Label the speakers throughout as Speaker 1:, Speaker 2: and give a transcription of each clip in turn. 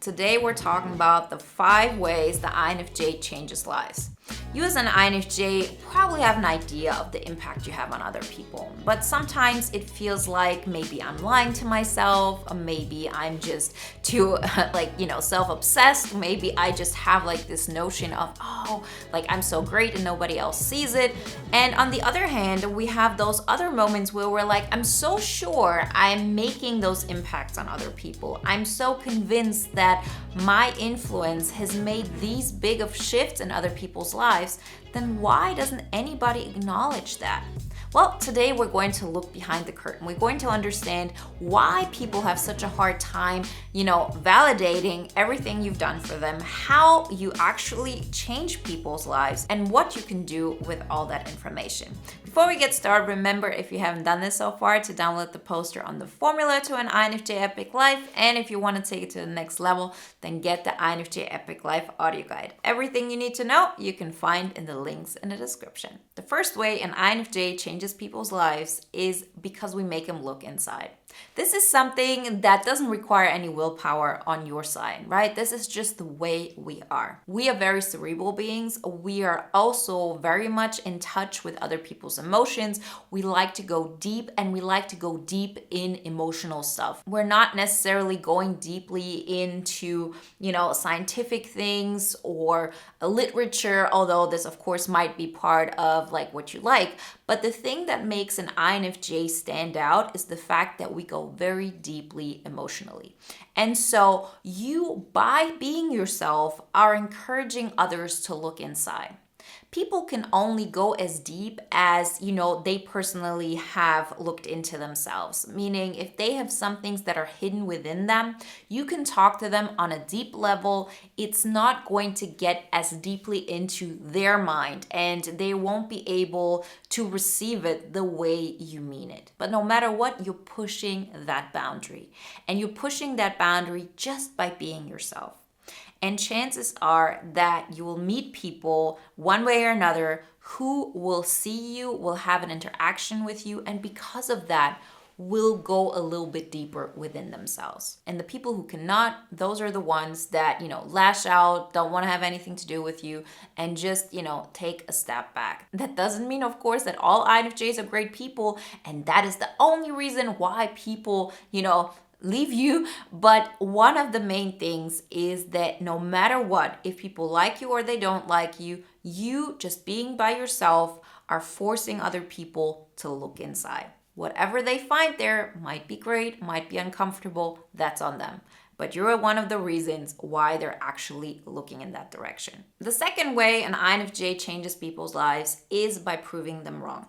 Speaker 1: Today we're talking about the 5 ways the INFJ changes lives. You as an INFJ probably have an idea of the impact you have on other people, but sometimes it feels like maybe I'm lying to myself, or maybe I'm just too self-obsessed, maybe I just have this notion of, I'm so great and nobody else sees it. And on the other hand, we have those other moments where we're like, I'm so sure I'm making those impacts on other people. I'm so convinced that my influence has made these big of shifts in other people's lives, then why doesn't anybody acknowledge that? Well, today we're going to look behind the curtain. We're going to understand why people have such a hard time, validating everything you've done for them, how you actually change people's lives, and what you can do with all that information. Before we get started, remember, if you haven't done this so far, to download the poster on the formula to an INFJ Epic Life. And if you want to take it to the next level, then get the INFJ Epic Life audio guide. Everything you need to know, you can find in the links in the description. The first way an INFJ changes people's lives is because we make them look inside. This is something that doesn't require any willpower on your side, right? This is just the way we are. We are very cerebral beings. We are also very much in touch with other people's emotions. We like to go deep, and we like to go deep in emotional stuff. We're not necessarily going deeply into, scientific things or literature, although this of course might be part of what you like. But the thing that makes an INFJ stand out is the fact that we go very deeply emotionally. And so you, by being yourself, are encouraging others to look inside. People can only go as deep as, they personally have looked into themselves. Meaning, if they have some things that are hidden within them, you can talk to them on a deep level. It's not going to get as deeply into their mind, and they won't be able to receive it the way you mean it. But no matter what, you're pushing that boundary. And you're pushing that boundary just by being yourself. And chances are that you will meet people one way or another who will see you, will have an interaction with you, and because of that, will go a little bit deeper within themselves. And the people who cannot, those are the ones that, lash out, don't want to have anything to do with you, and just, take a step back. That doesn't mean, of course, that all INFJs are great people, and that is the only reason why people, leave you. But one of the main things is that no matter what, if people like you or they don't like you, you just being by yourself are forcing other people to look inside. Whatever they find there might be great, might be uncomfortable, that's on them. But you're one of the reasons why they're actually looking in that direction. The second way an INFJ changes people's lives is by proving them wrong.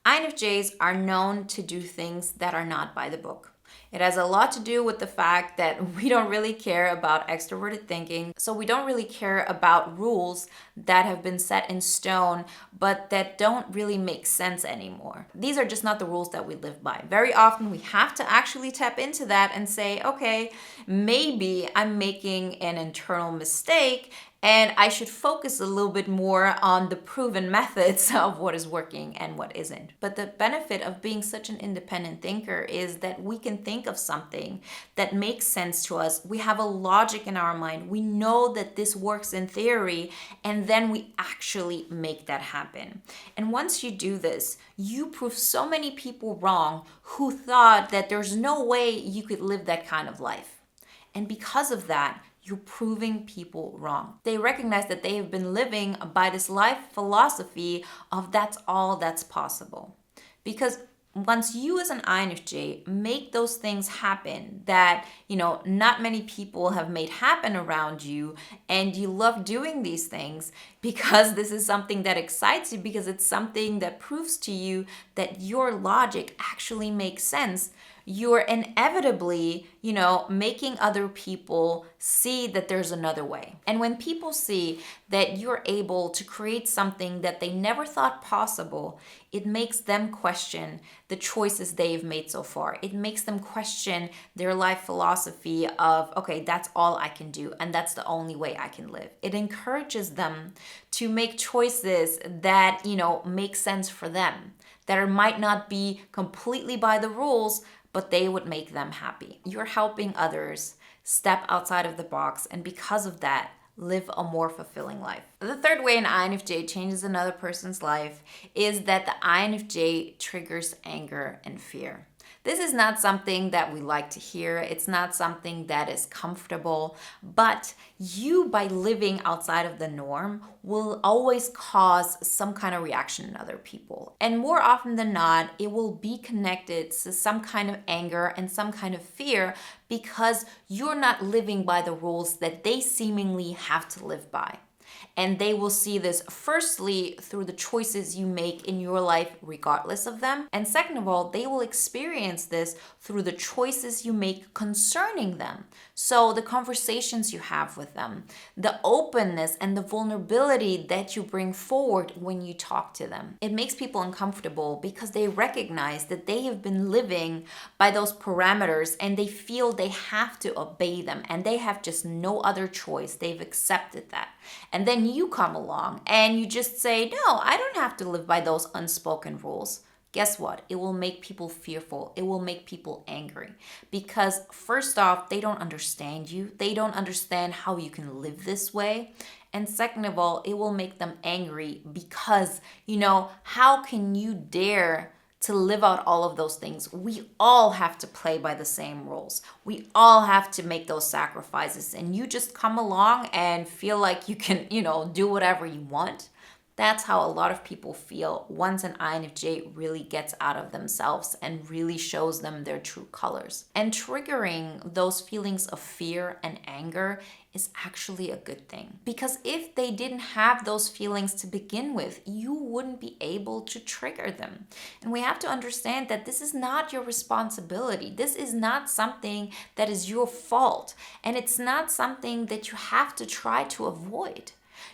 Speaker 1: INFJs are known to do things that are not by the book. It has a lot to do with the fact that we don't really care about extroverted thinking. So we don't really care about rules that have been set in stone, but that don't really make sense anymore. These are just not the rules that we live by. Very often we have to actually tap into that and say, okay, maybe I'm making an internal mistake, and I should focus a little bit more on the proven methods of what is working and what isn't. But the benefit of being such an independent thinker is that we can think of something that makes sense to us. We have a logic in our mind. We know that this works in theory, and then we actually make that happen. And once you do this, you prove so many people wrong who thought that there's no way you could live that kind of life. And because of that, you're proving people wrong. They recognize that they have been living by this life philosophy of that's all that's possible. Because once you as an INFJ make those things happen that, not many people have made happen around you, and you love doing these things because this is something that excites you, because it's something that proves to you that your logic actually makes sense, you're inevitably, making other people see that there's another way. And when people see that you're able to create something that they never thought possible, it makes them question the choices they've made so far. It makes them question their life philosophy of, okay, that's all I can do, and that's the only way I can live. It encourages them to make choices that, make sense for them, that might not be completely by the rules, but they would make them happy. You're helping others step outside of the box, and because of that, live a more fulfilling life. The third way an INFJ changes another person's life is that the INFJ triggers anger and fear. This is not something that we like to hear. It's not something that is comfortable, but you, by living outside of the norm, will always cause some kind of reaction in other people. And more often than not, it will be connected to some kind of anger and some kind of fear because you're not living by the rules that they seemingly have to live by. And they will see this firstly through the choices you make in your life, regardless of them. And second of all, they will experience this through the choices you make concerning them. So the conversations you have with them, the openness and the vulnerability that you bring forward when you talk to them. It makes people uncomfortable because they recognize that they have been living by those parameters and they feel they have to obey them and they have just no other choice. They've accepted that. And then you come along and you just say, no, I don't have to live by those unspoken rules. Guess what? It will make people fearful. It will make people angry because first off, they don't understand you. They don't understand how you can live this way. And second of all, it will make them angry because, how can you dare to live out all of those things? We all have to play by the same rules. We all have to make those sacrifices. And you just come along and feel like you can, do whatever you want. That's how a lot of people feel once an INFJ really gets out of themselves and really shows them their true colors. And triggering those feelings of fear and anger is actually a good thing. Because if they didn't have those feelings to begin with, you wouldn't be able to trigger them. And we have to understand that this is not your responsibility. This is not something that is your fault. And it's not something that you have to try to avoid.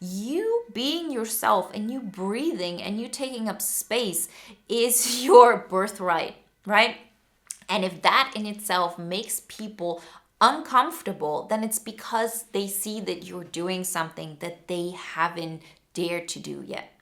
Speaker 1: You being yourself and you breathing and you taking up space is your birthright, right? And if that in itself makes people uncomfortable, then it's because they see that you're doing something that they haven't dared to do yet.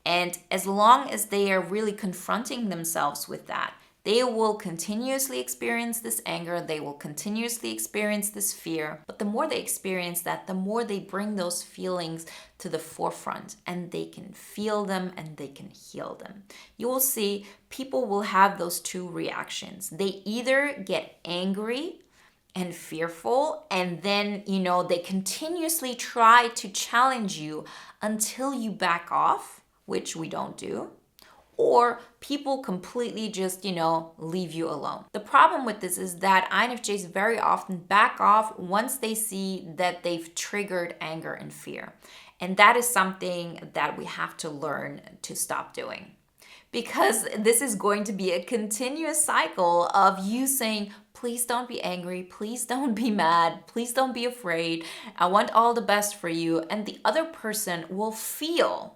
Speaker 1: And as long as they are really confronting themselves with that, they will continuously experience this anger, they will continuously experience this fear, but the more they experience that, the more they bring those feelings to the forefront and they can feel them and they can heal them. You will see people will have those two reactions. They either get angry and fearful, and then, they continuously try to challenge you until you back off, which we don't do. Or people completely just, leave you alone. The problem with this is that INFJs very often back off once they see that they've triggered anger and fear. And that is something that we have to learn to stop doing. Because this is going to be a continuous cycle of you saying, please don't be angry, please don't be mad, please don't be afraid, I want all the best for you. And the other person will feel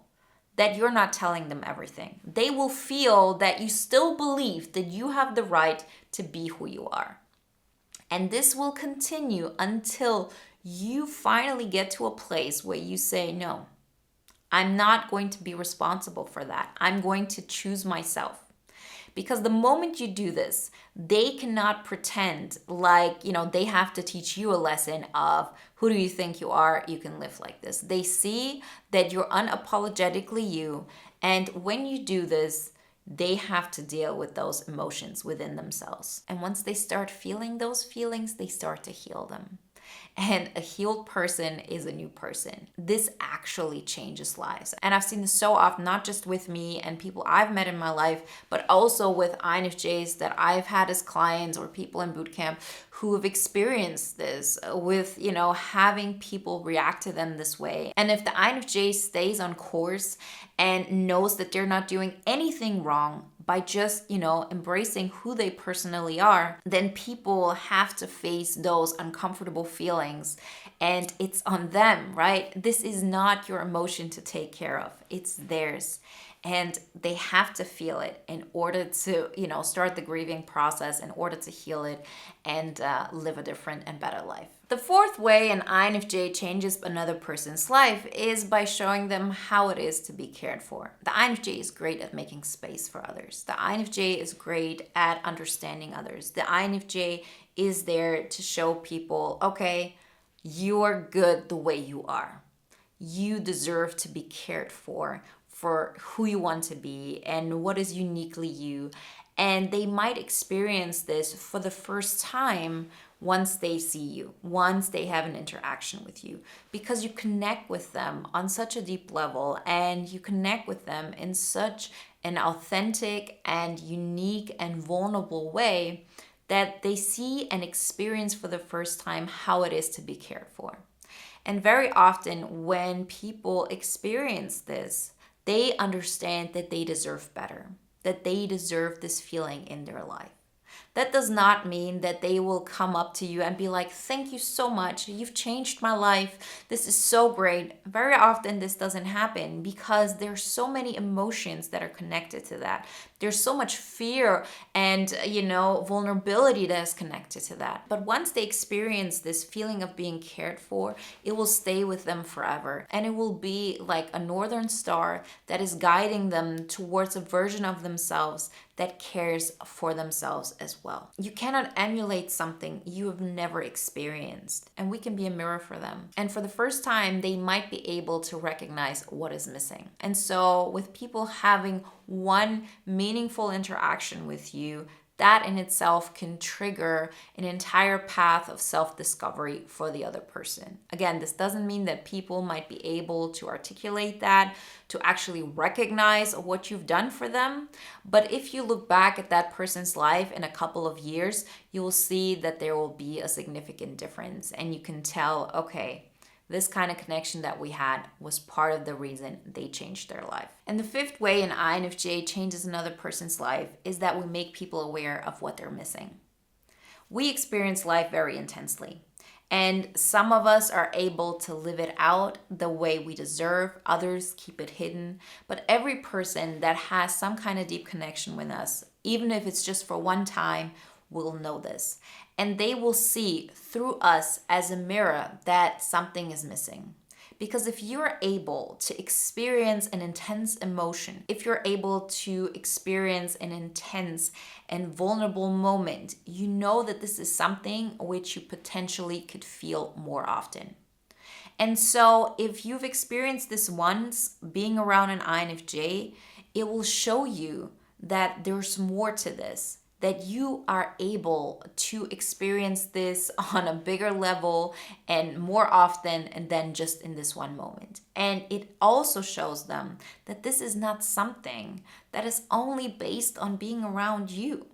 Speaker 1: that you're not telling them everything. They will feel that you still believe that you have the right to be who you are. And this will continue until you finally get to a place where you say, no, I'm not going to be responsible for that. I'm going to choose myself. Because the moment you do this, they cannot pretend like, they have to teach you a lesson of who do you think you are? You can live like this. They see that you're unapologetically you. And when you do this, they have to deal with those emotions within themselves. And once they start feeling those feelings, they start to heal them. And a healed person is a new person. This actually changes lives. And I've seen this so often, not just with me and people I've met in my life, but also with INFJs that I've had as clients or people in bootcamp who have experienced this with, having people react to them this way. And if the INFJ stays on course and knows that they're not doing anything wrong, by just, embracing who they personally are, then people have to face those uncomfortable feelings and it's on them, right? This is not your emotion to take care of. It's theirs. And they have to feel it in order to, start the grieving process, in order to heal it and live a different and better life. The fourth way an INFJ changes another person's life is by showing them how it is to be cared for. The INFJ is great at making space for others. The INFJ is great at understanding others. The INFJ is there to show people, okay, you're good the way you are. You deserve to be cared for who you want to be and what is uniquely you. And they might experience this for the first time once they see you, once they have an interaction with you, because you connect with them on such a deep level and you connect with them in such an authentic and unique and vulnerable way that they see and experience for the first time how it is to be cared for. And very often when people experience this, they understand that they deserve better, that they deserve this feeling in their life. That does not mean that they will come up to you and be like, thank you so much. You've changed my life. This is so great. Very often this doesn't happen because there's so many emotions that are connected to that. There's so much fear and, vulnerability that is connected to that. But once they experience this feeling of being cared for, it will stay with them forever. And it will be like a northern star that is guiding them towards a version of themselves that cares for themselves as well. You cannot emulate something you have never experienced, and we can be a mirror for them. And for the first time, they might be able to recognize what is missing. And so with people having one meaningful interaction with you, that in itself can trigger an entire path of self-discovery for the other person. Again, this doesn't mean that people might be able to articulate that, to actually recognize what you've done for them. But if you look back at that person's life in a couple of years, you will see that there will be a significant difference. And you can tell, okay, this kind of connection that we had was part of the reason they changed their life. And the fifth way an INFJ changes another person's life is that we make people aware of what they're missing. We experience life very intensely, and some of us are able to live it out the way we deserve. Others keep it hidden. But every person that has some kind of deep connection with us, even if it's just for one time, will know this. And they will see through us as a mirror that something is missing. Because if you're able to experience an intense emotion, if you're able to experience an intense and vulnerable moment, you know that this is something which you potentially could feel more often. And so if you've experienced this once, being around an INFJ, it will show you that there's more to this, that you are able to experience this on a bigger level and more often than just in this one moment. And it also shows them that this is not something that is only based on being around you.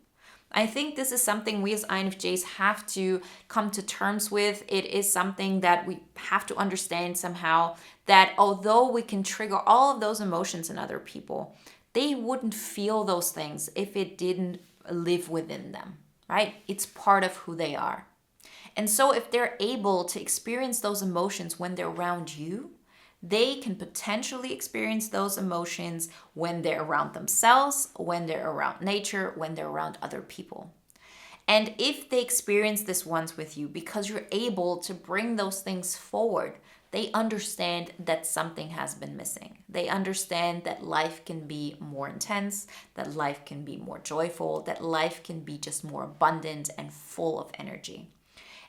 Speaker 1: I think this is something we as INFJs have to come to terms with. It is something that we have to understand somehow, that although we can trigger all of those emotions in other people, they wouldn't feel those things if it didn't live within them, right? It's part of who they are. And so if they're able to experience those emotions when they're around you, they can potentially experience those emotions when they're around themselves, when they're around nature, when they're around other people. And if they experience this once with you, because you're able to bring those things forward, they understand that something has been missing. They understand that life can be more intense, that life can be more joyful, that life can be just more abundant and full of energy.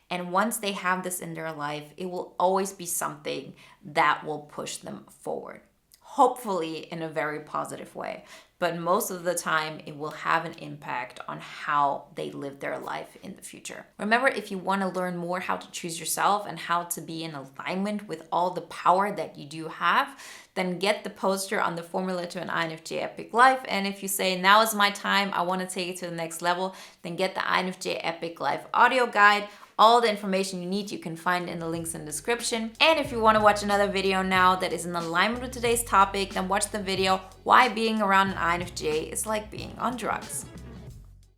Speaker 1: And once they have this in their life, it will always be something that will push them forward. Hopefully in a very positive way. But most of the time, it will have an impact on how they live their life in the future. Remember, if you want to learn more how to choose yourself and how to be in alignment with all the power that you do have, then get the poster on the formula to an INFJ Epic Life. And if you say, now is my time, I want to take it to the next level, then get the INFJ Epic Life audio guide. All the information you need you can find in the links in the description. And if you want to watch another video now that is in alignment with today's topic, then watch the video, Why Being Around an INFJ is Like Being on Drugs.